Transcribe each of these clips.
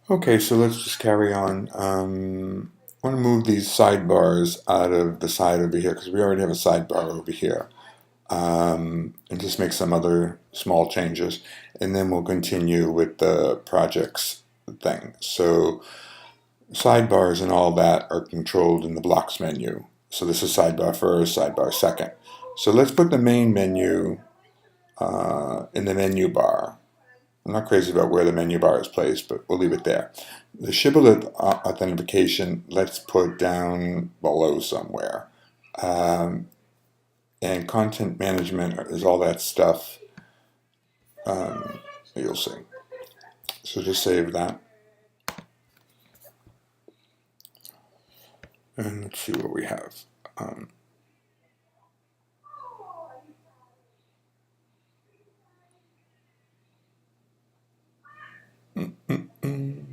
Okay, so let's just carry on. I want to move these sidebars out of the side over here because we already have a sidebar over here. And just make some other small changes. And then we'll continue with the projects thing. So sidebars and all that are controlled in the blocks menu. So this is sidebar first, sidebar second. So let's put the main menu in the menu bar. I'm not crazy about where the menu bar is placed, but we'll leave it there. The shibboleth authentication, let's put down below somewhere. Um, and content management is all that stuff. Um, you'll see. So just save that. And let's see what we have. Um, mm, mm, mm.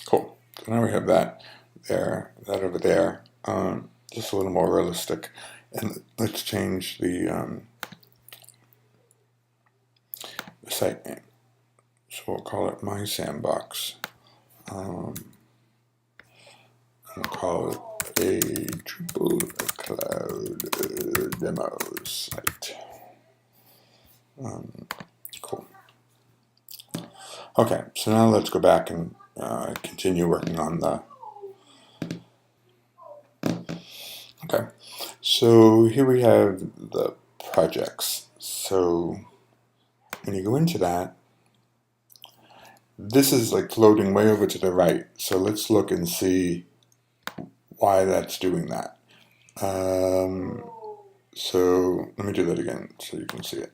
Cool. So now we have that there, that over there. Just a little more realistic. And let's change the site name. So we'll call it My Sandbox. We'll call it a Drupal cloud demo site. Cool. Okay, so now let's go back and continue working on the. Okay, so here we have the projects. So when you go into that, this is like floating way over to the right. So let's look and see why that's doing that. So let me do that again so you can see it.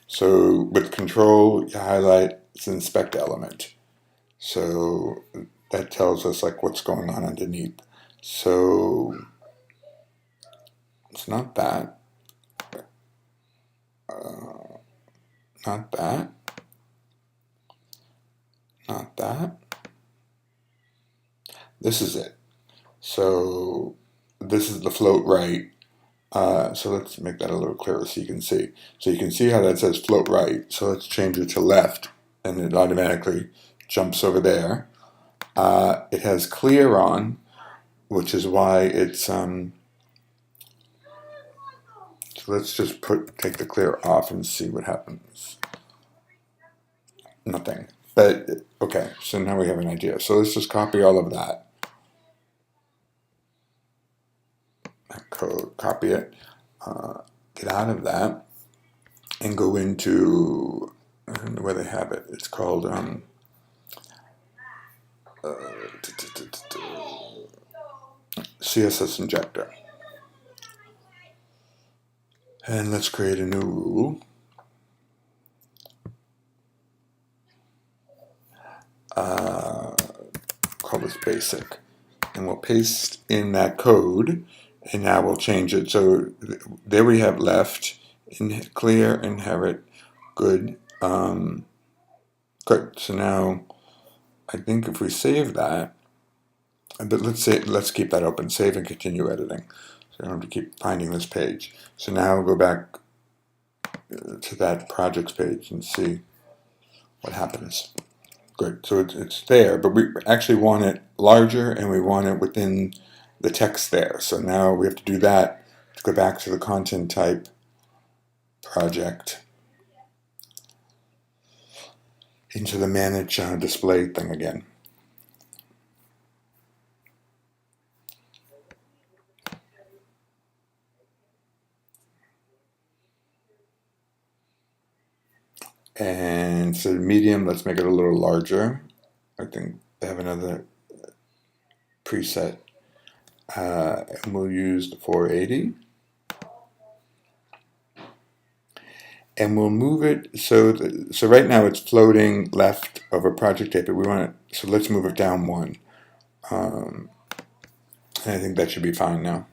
So with control, you highlight its inspect element. So that tells us like what's going on underneath. So it's not that, not that, not that. This is it. So this is the float right. So let's make that a little clearer so you can see. So you can see how that says float right. So let's change it to left, and it automatically jumps over there. It has clear on, which is why it's. So let's just take the clear off and see what happens. Nothing. But okay, so now we have an idea. So let's just copy all of that. Code, copy it, get out of that, and go into I don't know where they have it. It's called CSS injector. And let's create a new rule. Call this basic. And we'll paste in that code, and now we'll change it. So there we have left, clear, inherit, good. Good. So now I think if we save that, but let's keep that open, save and continue editing. So I don't have to keep finding this page. So now we'll go back to that projects page and see what happens. Good. So it's there, but we actually want it larger and we want it within the text there. So now we have to do that to go back to the content type project into the manage display thing again. And so medium, let's make it a little larger. I think they have another preset. And we'll use the 480. And we'll move it so right now it's floating left over project tape, but we want it, so let's move it down one. And I think that should be fine now.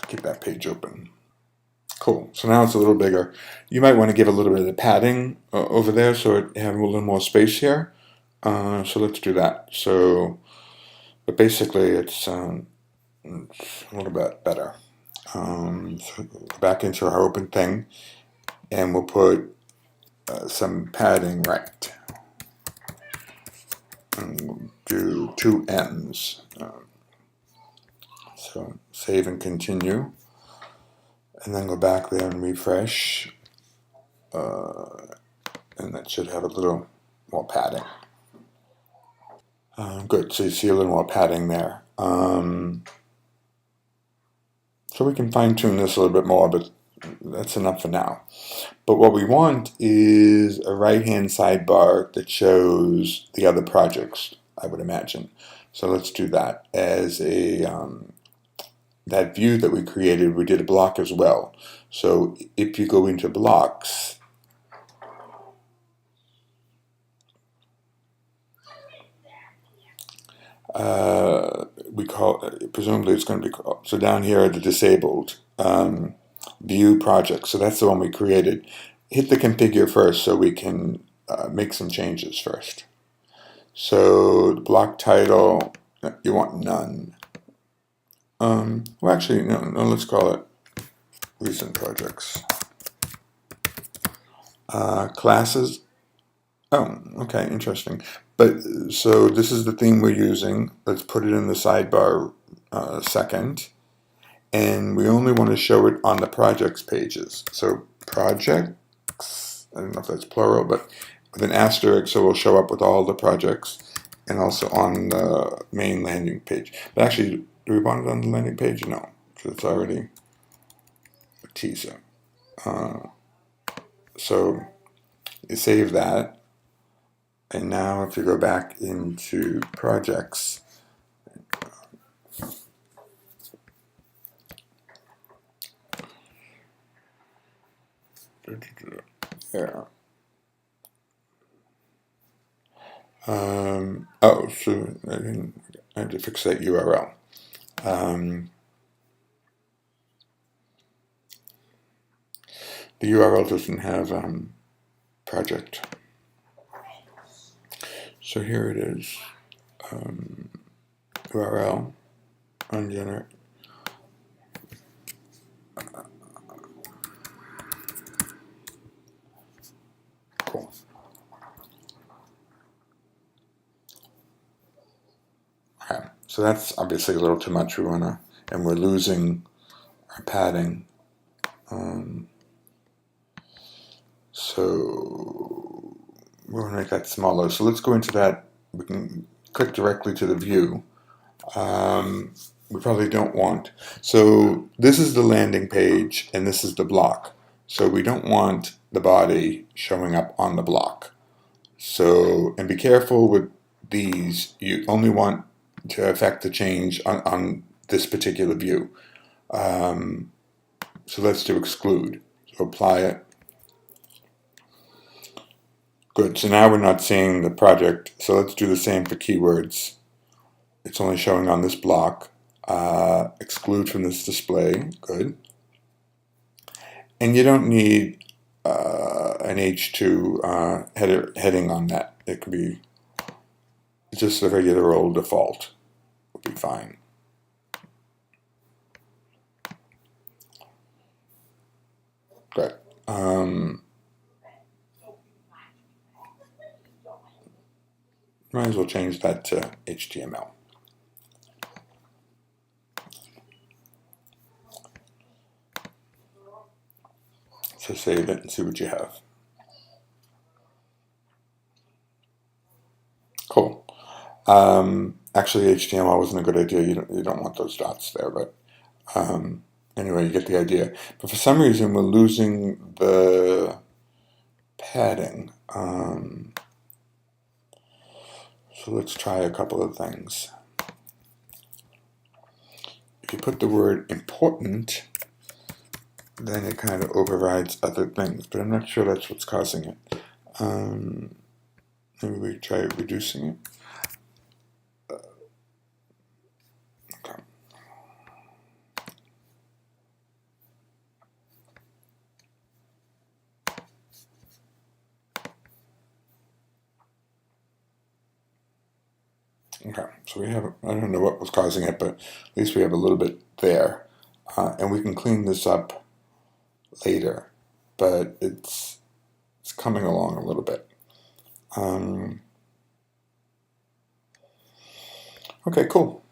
Keep that page open. Cool. So now it's a little bigger. You might want to give a little bit of padding over there so it have a little more space here. So let's do that. So but basically it's a little bit better. So go back into our open thing, and we'll put some padding right. And we'll do 2 ends. So save and continue, and then go back there and refresh, and that should have a little more padding. Good, so you see a little more padding there. So we can fine tune this a little bit more, but that's enough for now. But what we want is a right-hand sidebar that shows the other projects, I would imagine. So let's do that. As that view that we created, we did a block as well. So if you go into blocks, we call, presumably it's going to be called, so down here are the disabled view projects. So that's the one we created. Hit the configure first so we can make some changes first. So the block title, you want none. Well, actually, no, let's call it recent projects. Classes. Oh, okay, interesting. But so this is the theme we're using. Let's put it in the sidebar second. And we only want to show it on the projects pages. So projects, I don't know if that's plural, but with an asterisk, so we'll show up with all the projects and also on the main landing page. But actually, do we want it on the landing page? No, because it's already a teaser. So you save that. And now if you go back into projects, there. Oh, so I had to fix that URL. The URL doesn't have project. So here it is. URL ungenerate. Cool. Okay, so that's obviously a little too much. We wanna, and we're losing our padding. So we want to make that smaller. So let's go into that. We can click directly to the view. We probably don't want. So this is the landing page and this is the block. So we don't want the body showing up on the block. So, and be careful with these. You only want to affect the change on this particular view. So let's do exclude. So apply it. Good, so now we're not seeing the project. So let's do the same for keywords. It's only showing on this block. Exclude from this display, good. And you don't need an H2 heading on that. It could be just the regular old default would be fine. Good. Might as well change that to HTML. So save it and see what you have. Cool. Actually, HTML wasn't a good idea. You don't want those dots there, but anyway, you get the idea. But for some reason, we're losing the padding. So let's try a couple of things. If you put the word important, then it kind of overrides other things, but I'm not sure that's what's causing it. Maybe we try reducing it. Okay. Okay, so we have, I don't know what was causing it, but at least we have a little bit there. And we can clean this up later, but it's coming along a little bit. Okay, cool.